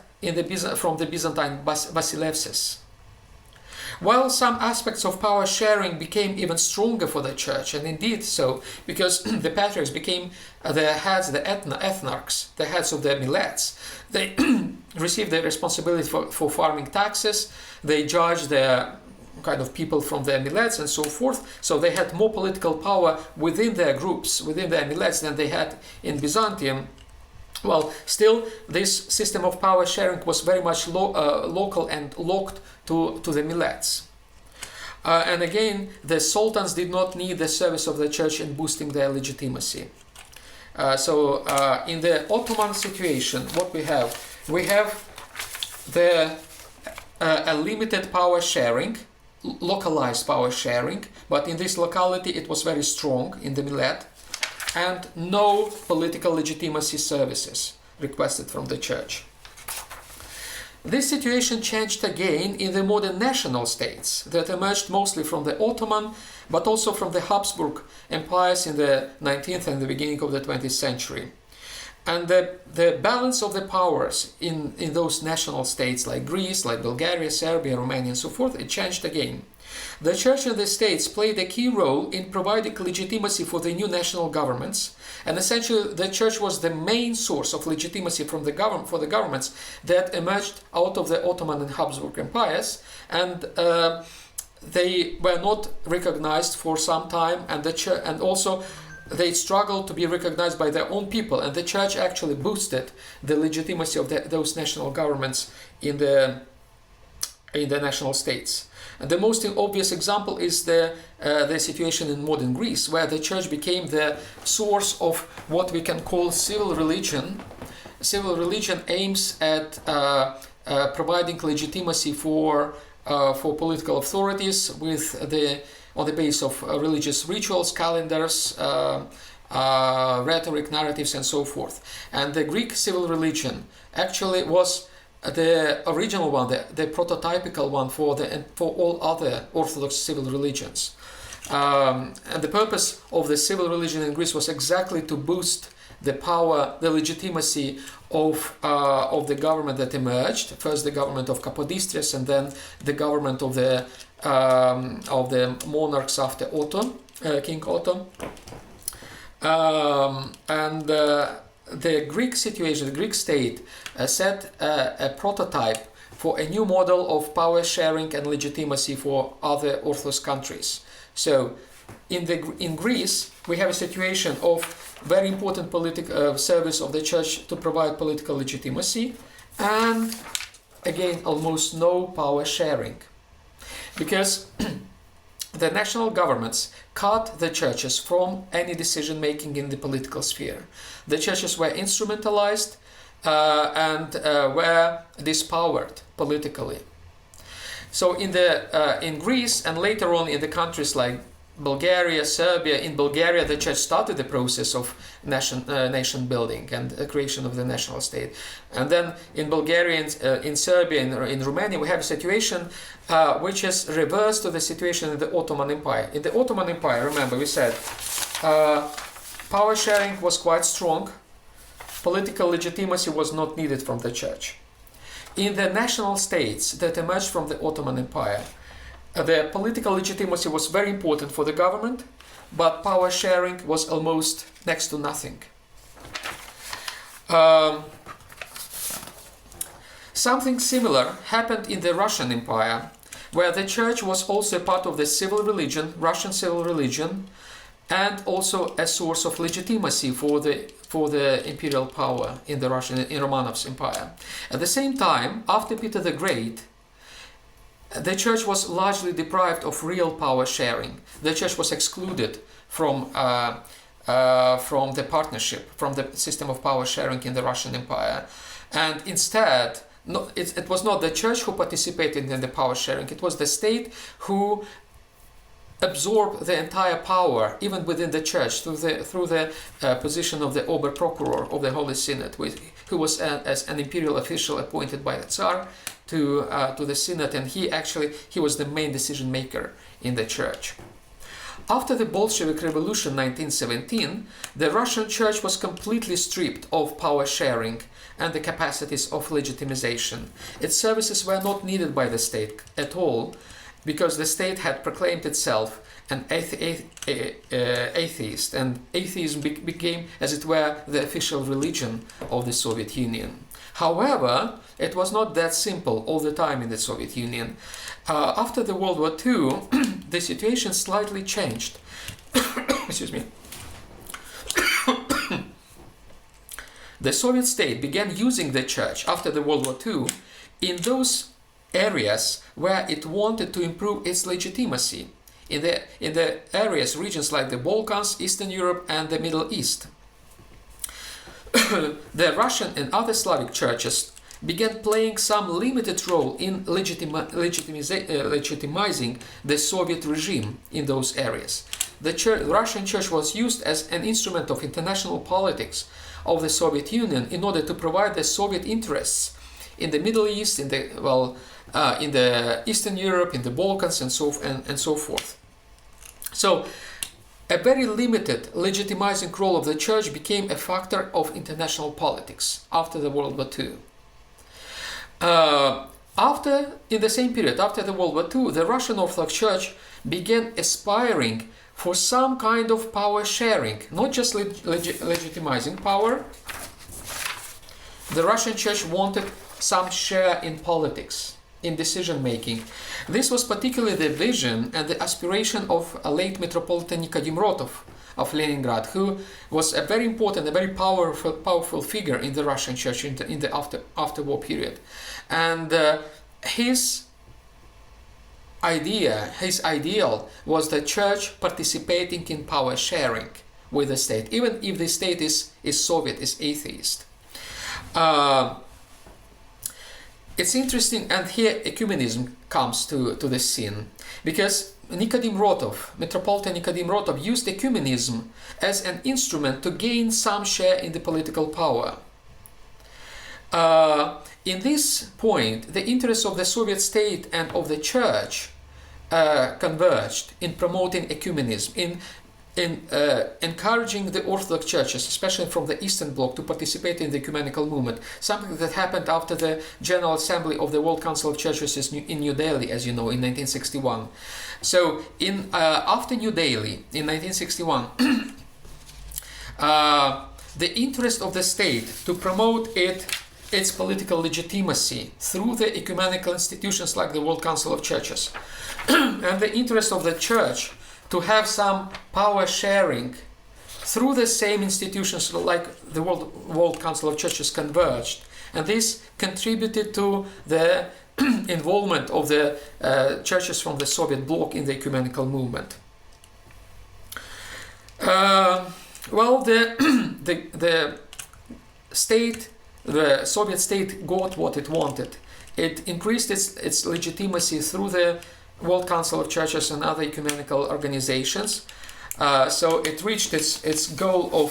from the Byzantine Basilevses. While some aspects of power sharing became even stronger for the church, and indeed so, because the patriarchs became the heads, the ethnarchs, the heads of the millets, they received the responsibility for farming taxes, they judged the kind of people from their millets and so forth, so they had more political power within their groups, within their millets, than they had in Byzantium. Well, still, this system of power sharing was very much local and locked to the millets. And again, the sultans did not need the service of the church in boosting their legitimacy. So in the Ottoman situation, what we have a limited power sharing, localized power sharing, but in this locality it was very strong in the millet, and no political legitimacy services requested from the church. This situation changed again in the modern national states that emerged mostly from the Ottoman, but also from the Habsburg empires in the 19th and the beginning of the 20th century. And the balance of the powers in those national states like Greece, like Bulgaria, Serbia, Romania, and so forth, it changed again. The church and the states played a key role in providing legitimacy for the new national governments, and essentially the church was the main source of legitimacy for the governments that emerged out of the Ottoman and Habsburg empires, and they were not recognized for some time, and also they struggled to be recognized by their own people, and the church actually boosted the legitimacy of those national governments in the national states. And the most obvious example is the situation in modern Greece, where the church became the source of what we can call civil religion. Civil religion aims at providing legitimacy for political authorities on the basis of religious rituals, calendars, rhetoric, narratives, and so forth. And the Greek civil religion actually was the original one, the prototypical one for all other Orthodox civil religions. And the purpose of the civil religion in Greece was exactly to boost the power, the legitimacy of the government that emerged. First, the government of Capodistrias, and then the government of the monarchs after Otto, King Otto. The Greek situation, the Greek state, set a prototype for a new model of power sharing and legitimacy for other Orthodox countries. So, in Greece, we have a situation of very important political service of the church to provide political legitimacy, and again, almost no power sharing, because the national governments cut the churches from any decision making in the political sphere. The churches were instrumentalized and were dispowered politically. So in Greece, and later on in the countries like Bulgaria, Serbia, in Bulgaria the church started the process of nation building and the creation of the national state. And then in Bulgaria, in Serbia, in Romania, we have a situation which is reverse to the situation in the Ottoman Empire. In the Ottoman Empire, remember, we said power sharing was quite strong, political legitimacy was not needed from the church. In the national states that emerged from the Ottoman Empire, the political legitimacy was very important for the government, but power sharing was almost next to nothing. Something similar happened in the Russian Empire, where the church was also part of the civil religion, Russian civil religion, and also a source of legitimacy for the imperial power in the Romanov's empire. At the same time, after Peter the Great, the church was largely deprived of real power sharing. The church was excluded from the partnership, from the system of power sharing in the Russian Empire. And instead, it was not the church who participated in the power sharing, it was the state who absorbed the entire power, even within the church, through the position of the Ober Procuror of the Holy Synod, who was as an imperial official appointed by the Tsar to the Synod, and he was the main decision maker in the church. After the Bolshevik Revolution 1917, the Russian church was completely stripped of power sharing and the capacities of legitimization. Its services were not needed by the state at all, because the state had proclaimed itself an atheist, and atheism became, as it were, the official religion of the Soviet Union. However, it was not that simple all the time in the Soviet Union. After the World War II, the situation slightly changed. Excuse me. The Soviet state began using the church after the World War II in those areas where it wanted to improve its legitimacy, in the regions like the Balkans, Eastern Europe, and the Middle East. The Russian and other Slavic churches began playing some limited role in legitimizing the Soviet regime in those areas. The Russian church was used as an instrument of international politics of the Soviet Union in order to provide the Soviet interests in the Middle East, in the Eastern Europe, in the Balkans, and so forth. So a very limited legitimizing role of the Church became a factor of international politics after the World War II. In the same period, after the World War II, the Russian Orthodox Church began aspiring for some kind of power sharing, not just legitimizing power. The Russian Church wanted some share in politics, in decision making. This was particularly the vision and the aspiration of a late Metropolitan Nikodim Rotov of Leningrad, who was a very important, a very powerful figure in the Russian Church in the after-war period. And his ideal was the Church participating in power sharing with the state, even if the state is Soviet, is atheist. It's interesting, and here ecumenism comes to the scene, because Nikodim Rotov, Metropolitan Nikodim Rotov, used ecumenism as an instrument to gain some share in the political power. In this point, the interests of the Soviet state and of the Church converged in promoting ecumenism, in encouraging the Orthodox churches, especially from the Eastern Bloc, to participate in the ecumenical movement, something that happened after the General Assembly of the World Council of Churches in New Delhi, as you know, in 1961. So, after New Delhi, in 1961, the interest of the state to promote its political legitimacy through the ecumenical institutions like the World Council of Churches, and the interest of the Church to have some power sharing through the same institutions like the World Council of Churches converged. And this contributed to the involvement of the churches from the Soviet bloc in the ecumenical movement. Well, the state, the Soviet state, got what it wanted. It increased its legitimacy through the World Council of Churches and other ecumenical organizations. So it reached its goal of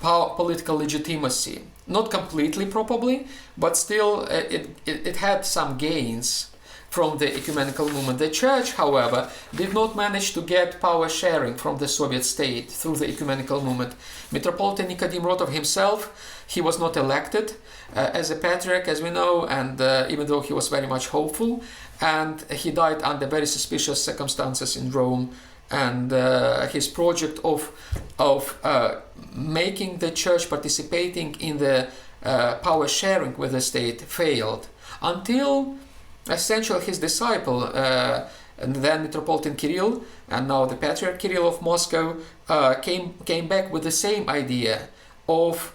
political legitimacy. Not completely, probably, but still it had some gains from the ecumenical movement. The Church, however, did not manage to get power sharing from the Soviet state through the ecumenical movement. Metropolitan Nikodim Rotov himself, he was not elected as a patriarch, as we know, and even though he was very much hopeful, and he died under very suspicious circumstances in Rome, and his project of making the Church participating in the power sharing with the state failed, until essentially his disciple, and then Metropolitan Kirill, and now the Patriarch Kirill of Moscow, came back with the same idea of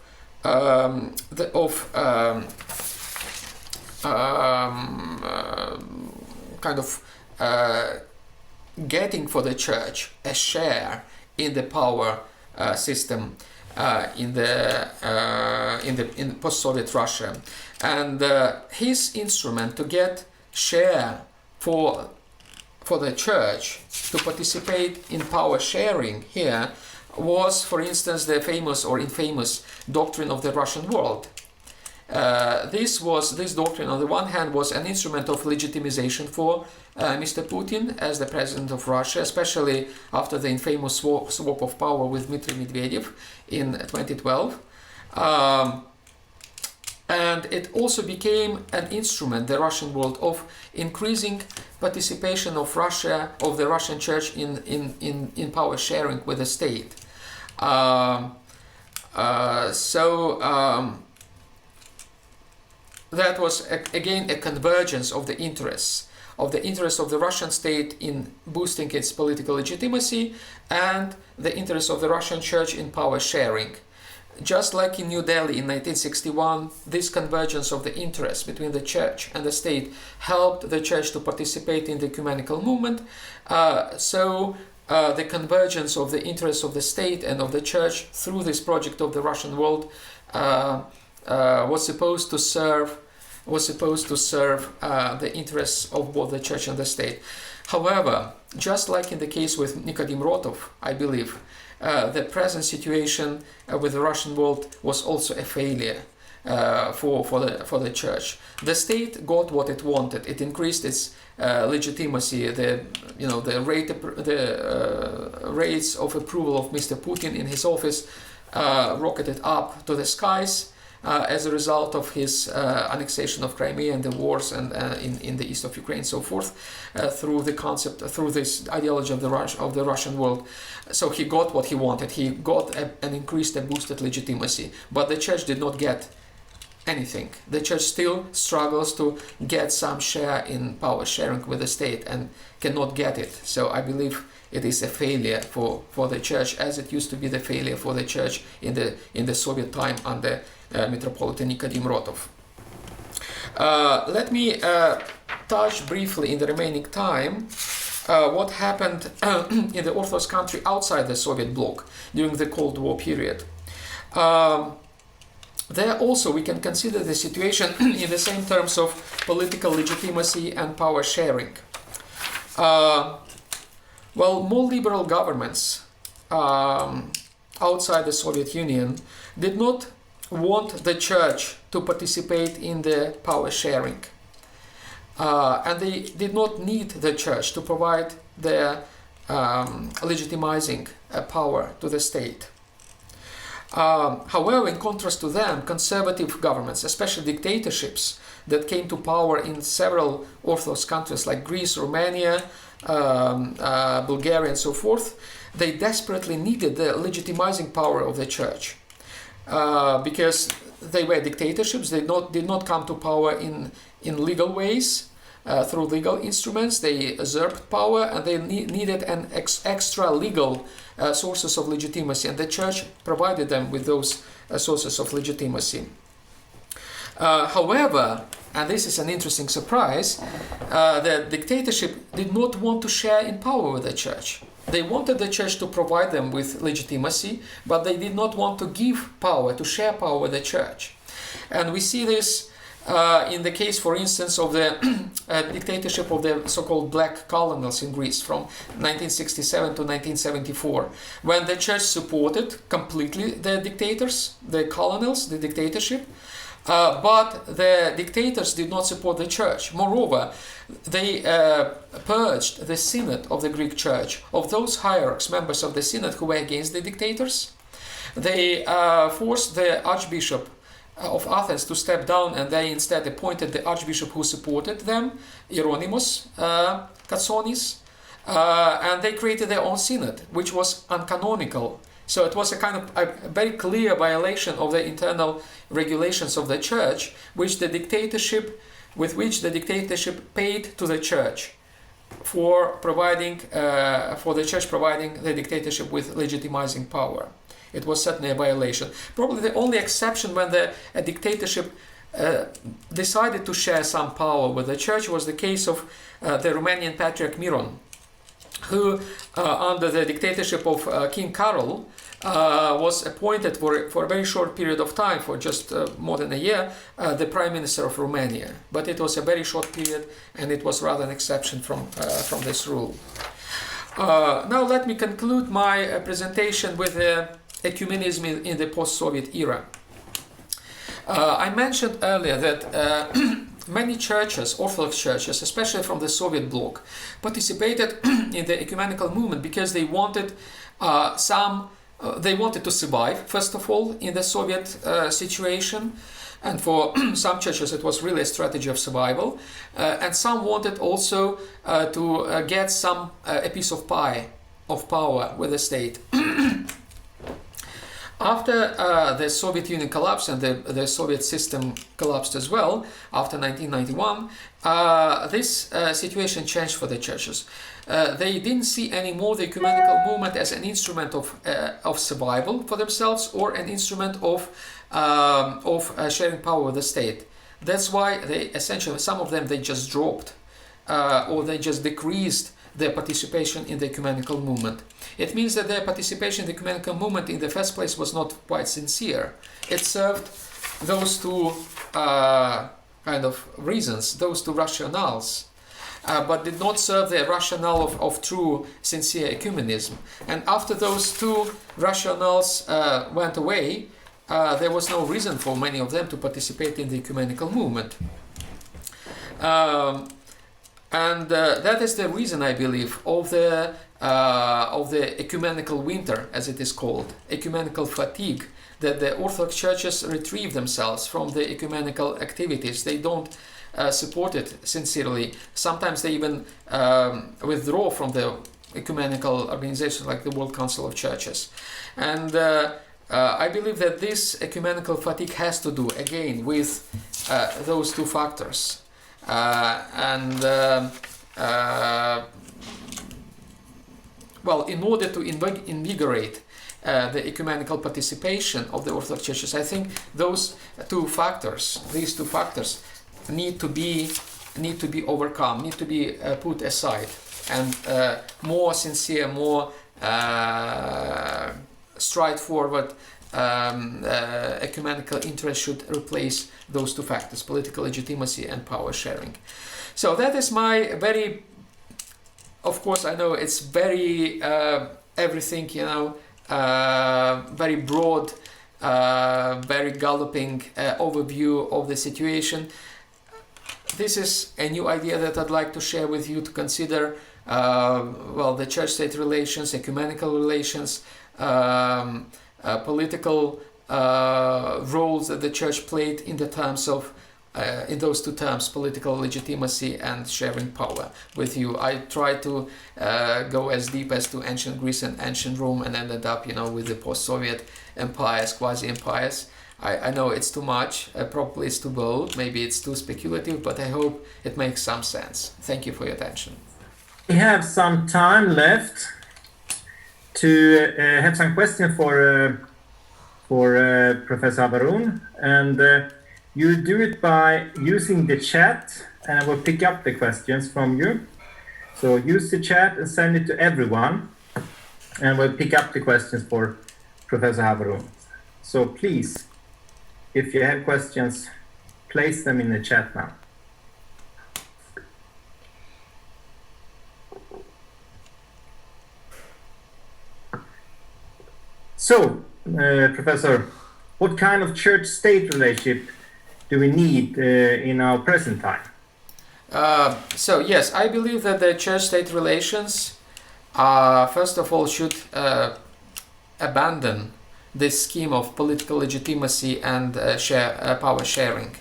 getting for the Church a share in the power system in post-Soviet Russia, and his instrument to get share for the Church to participate in power sharing here was, for instance, the famous or infamous doctrine of the Russian world. This doctrine, on the one hand, was an instrument of legitimization for Mr. Putin as the president of Russia, especially after the infamous swap of power with Dmitry Medvedev in 2012. And it also became an instrument, the Russian world, of increasing participation of Russia, of the Russian Church in power sharing with the state. That was again a convergence of the interests of the Russian state in boosting its political legitimacy and the interests of the Russian Church in power sharing. Just like in New Delhi in 1961, this convergence of the interests between the Church and the state helped the Church to participate in the ecumenical movement. The convergence of the interests of the state and of the Church through this project of the Russian world was supposed to serve the interests of both the Church and the state. However, just like in the case with Nikodim Rotov, I believe, the present situation with the Russian world was also a failure. for the church. The state got what it wanted. It increased its legitimacy. The rates of approval of Mr. Putin in his office rocketed up to the skies as a result of his annexation of Crimea and the wars and in the east of Ukraine, so forth, through this ideology of the Russian world. So he got what he wanted. He got an increased and boosted legitimacy, but the church did not get anything. The church still struggles to get some share in power sharing with the state and cannot get it. So I believe it is a failure for the church, as it used to be the failure for the church in the Soviet time under Metropolitan Nicodim Rotov. Let me touch briefly in the remaining time what happened in the Orthodox country outside the Soviet bloc during the Cold War period. There also we can consider the situation in the same terms of political legitimacy and power sharing. Well, more liberal governments outside the Soviet Union did not want the church to participate in the power sharing. And they did not need the church to provide the legitimizing power to the state. However, in contrast to them, conservative governments, especially dictatorships that came to power in several Orthodox countries like Greece, Romania, Bulgaria, and so forth, they desperately needed the legitimizing power of the church. Because they were dictatorships, they did not come to power in legal ways, through legal instruments. They usurped power, and they needed an extra legal sources of legitimacy, and the church provided them with those sources of legitimacy. However, and this is an interesting surprise, the dictatorship did not want to share in power with the church. They wanted the church to provide them with legitimacy, but they did not want to give power, to share power with the church. And we see this in the case, for instance, of the dictatorship of the so-called black colonels in Greece from 1967 to 1974, when the church supported completely the dictators, the colonels, the dictatorship, but the dictators did not support the church. Moreover, they purged the synod of the Greek church of those hierarchs, members of the synod, who were against the dictators. They forced the archbishop of Athens to step down, and they instead appointed the archbishop who supported them, Hieronymus Katsonis, and they created their own synod, which was uncanonical. So it was a kind of a very clear violation of the internal regulations of the church, with which the dictatorship paid to the church for providing the dictatorship with legitimizing power. It was certainly a violation. Probably the only exception when a dictatorship decided to share some power with the church was the case of the Romanian Patriarch Miron, who, under the dictatorship of King Carol, was appointed for a very short period of time, for just more than a year, the Prime Minister of Romania. But it was a very short period, and it was rather an exception from this rule. Now let me conclude my presentation with ecumenism in the post-Soviet era. I mentioned earlier that many churches, Orthodox churches, especially from the Soviet bloc, participated in the ecumenical movement because they wanted to survive, first of all, in the Soviet situation. And for some churches it was really a strategy of survival. And some wanted also to get a piece of pie of power with the state. After the Soviet Union collapsed and the Soviet system collapsed as well, after 1991, this situation changed for the churches. They didn't see anymore the ecumenical movement as an instrument of survival for themselves, or an instrument of sharing power with the state. That's why some of them just dropped, or they just decreased their participation in the ecumenical movement. It means that their participation in the ecumenical movement in the first place was not quite sincere. It served those two kind of reasons, those two rationales, but did not serve the rationale of true, sincere ecumenism. And after those two rationales went away, there was no reason for many of them to participate in the ecumenical movement. And that is the reason, I believe, of the ecumenical winter, as it is called, ecumenical fatigue, that the Orthodox churches retrieve themselves from the ecumenical activities. They don't support it sincerely. Sometimes they even withdraw from the ecumenical organizations like the World Council of Churches. And I believe that this ecumenical fatigue has to do, again, with those two factors. Well, in order to invigorate the ecumenical participation of the Orthodox churches, I think these two factors, need to be overcome, need to be put aside, and more sincere, more straightforward ecumenical interest should replace those two factors: political legitimacy and power sharing. So that is my very, of course, I know it's very everything, very broad, very galloping overview of the situation. This is a new idea that I'd like to share with you to consider, well, the church-state relations, ecumenical relations, political roles that the church played in the terms of, in those two terms, political legitimacy and sharing power with you. I tried to go as deep as to ancient Greece and ancient Rome, and ended up, with the post-Soviet empires, quasi-empires. I know it's too much, probably it's too bold, maybe it's too speculative, but I hope it makes some sense. Thank you for your attention. We have some time left to have some questions for Professor Hovorun, and you do it by using the chat, and I will pick up the questions from you. So use the chat and send it to everyone, and we'll pick up the questions for Professor Hovorun. So please, if you have questions, place them in the chat now. So, Professor, what kind of church-state relationship do we need in our present time? So yes, I believe that the church-state relations, first of all, should abandon this scheme of political legitimacy and power sharing.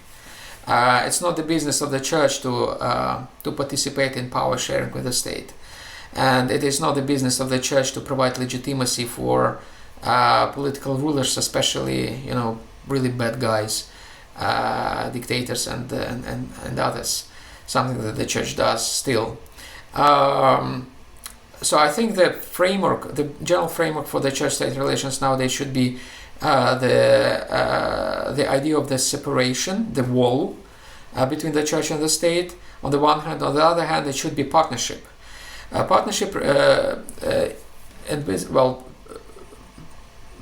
It's not the business of the church to participate in power sharing with the state, and it is not the business of the church to provide legitimacy for political rulers, especially really bad guys, dictators and others. Something that the church does still. So I think the general framework for the church-state relations nowadays should be the idea of the separation, the wall between the church and the state. On the one hand, on the other hand, it should be partnership. Partnership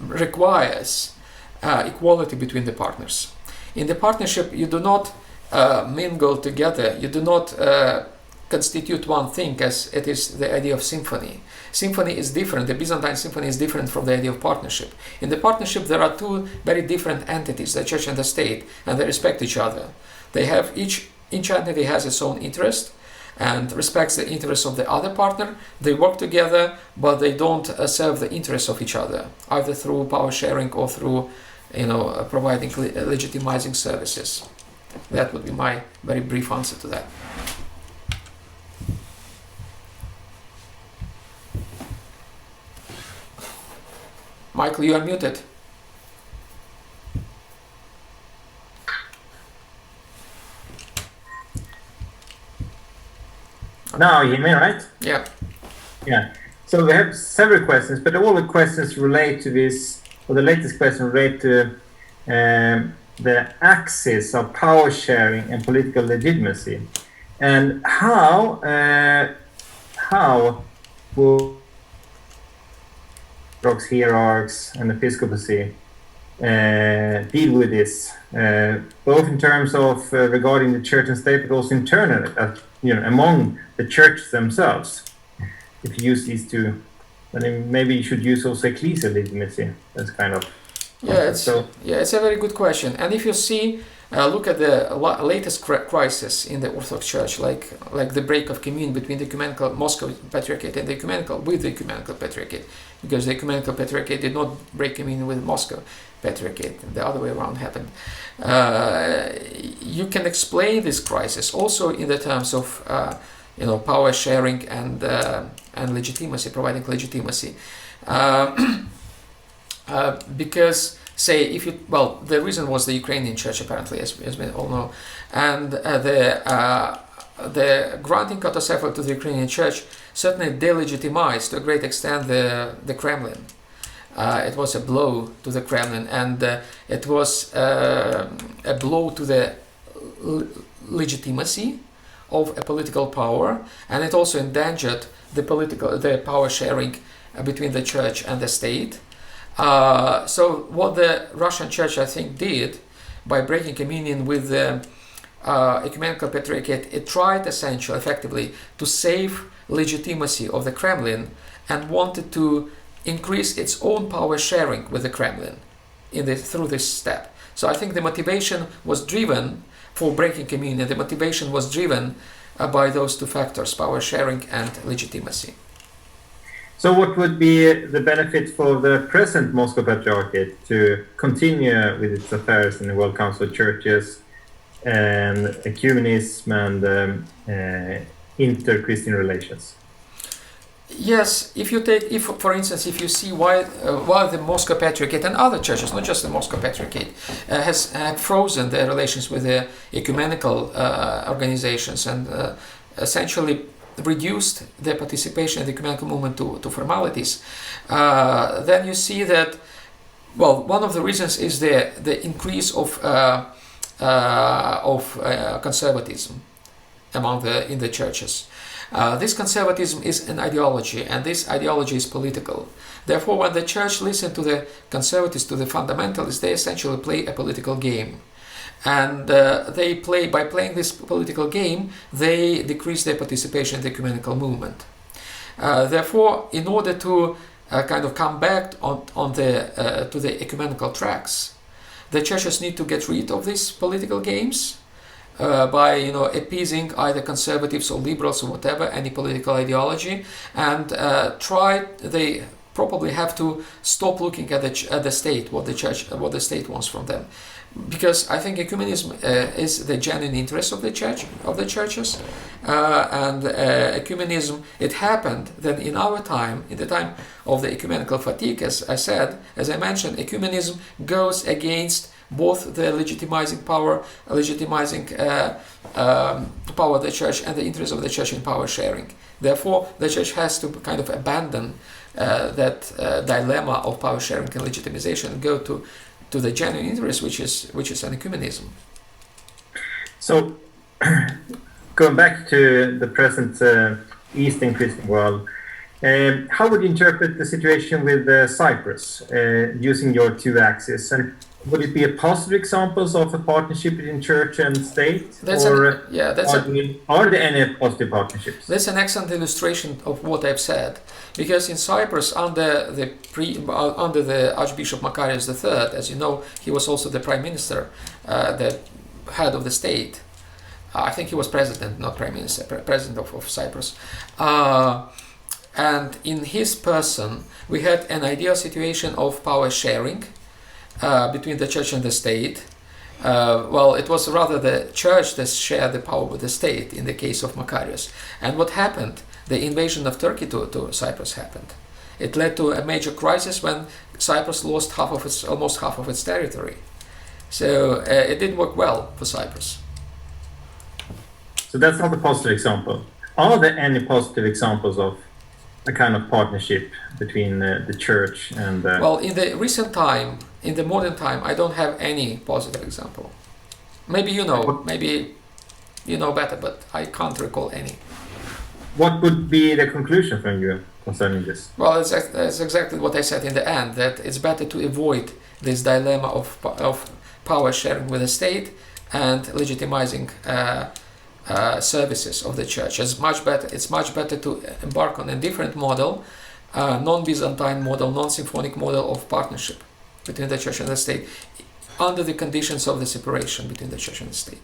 requires equality between the partners. In the partnership, you do not mingle together. You do not constitute one thing, as it is the idea of symphony. Symphony is different. The Byzantine symphony is different from the idea of partnership. In the partnership, there are two very different entities, the church and the state, and they respect each other. They have each entity has its own interest and respects the interests of the other partner. They work together, but they don't serve the interests of each other, either through power sharing or through providing legitimizing services. That would be my very brief answer to that. Michael, you are muted. Now you hear me, right? Yeah. Yeah. So we have several questions, but all the questions relate to this, or the latest question relate to the axis of power sharing and political legitimacy, and how will Orthodox hierarchs and episcopacy deal with this, both in terms of regarding the church and state, but also internally, among the churches themselves. If you use these two, then maybe you should use also ecclesial legitimacy as kind of It's a very good question. And if you see, look at the latest crisis in the Orthodox Church, like the break of communion between the ecumenical Moscow Patriarchate and the ecumenical Patriarchate, because the ecumenical Patriarchate did not break communion with Moscow Patriarchate, and the other way around happened. You can explain this crisis also in the terms of power sharing and legitimacy, providing legitimacy. Because, say, the reason was the Ukrainian church, apparently, as we all know, and the granting autocephaly to the Ukrainian church certainly delegitimized to a great extent the Kremlin. It was a blow to the Kremlin, and it was a blow to the legitimacy of a political power, and it also endangered the power sharing between the church and the state. So what the Russian Church, I think, did by breaking communion with the Ecumenical Patriarchate, it tried essentially, effectively, to save legitimacy of the Kremlin and wanted to increase its own power sharing with the Kremlin through this step. So I think the motivation was driven for breaking communion. The motivation was driven by those two factors, power sharing and legitimacy. So what would be the benefit for the present Moscow Patriarchate to continue with its affairs in the World Council of Churches and ecumenism and inter-Christian relations? Yes, for instance, if you see why the Moscow Patriarchate and other churches, not just the Moscow Patriarchate, have frozen their relations with the ecumenical organizations and essentially reduced their participation in the ecumenical movement to formalities, then you see that, one of the reasons is the increase of conservatism in the churches. This conservatism is an ideology, and this ideology is political. Therefore, when the church listens to the conservatives, to the fundamentalists, they essentially play a political game. And by playing this political game, they decrease their participation in the ecumenical movement. Therefore, in order to kind of come back to the ecumenical tracks, the churches need to get rid of these political games by appeasing either conservatives or liberals or whatever, any political ideology, and they probably have to stop looking at the state, what the state wants from them. Because I think ecumenism is the genuine interest of the churches, and ecumenism. It happened that in our time, in the time of the ecumenical fatigue, as I mentioned, ecumenism goes against both the legitimizing power of the church and the interest of the church in power sharing. Therefore, the church has to kind of abandon that dilemma of power sharing and legitimization and go to the genuine interest, which is an ecumenism. So, going back to the present Eastern Christian world, how would you interpret the situation with Cyprus, using your two axes? And would it be a positive examples of a partnership between church and state? Are there any positive partnerships? That's an excellent illustration of what I've said. Because in Cyprus, under the Archbishop Macarius III, as you know, he was also the prime minister, the head of the state. I think he was president, not prime minister, president of Cyprus. And in his person, we had an ideal situation of power sharing between the church and the state. It was rather the church that shared the power with the state in the case of Macarius. And what happened? The invasion of Turkey to Cyprus happened. It led to a major crisis when Cyprus lost almost half of its territory. So it didn't work well for Cyprus. So that's not a positive example. Are there any positive examples of a kind of partnership between the church and... in the recent time, in the modern time, I don't have any positive example. Maybe you know better, but I can't recall any. What would be the conclusion from you concerning this? Well, it's exactly what I said in the end, that it's better to avoid this dilemma of power sharing with the state and legitimizing services of the church. It's much better to embark on a different model, non-Byzantine model, non-symphonic model of partnership between the church and the state under the conditions of the separation between the church and the state.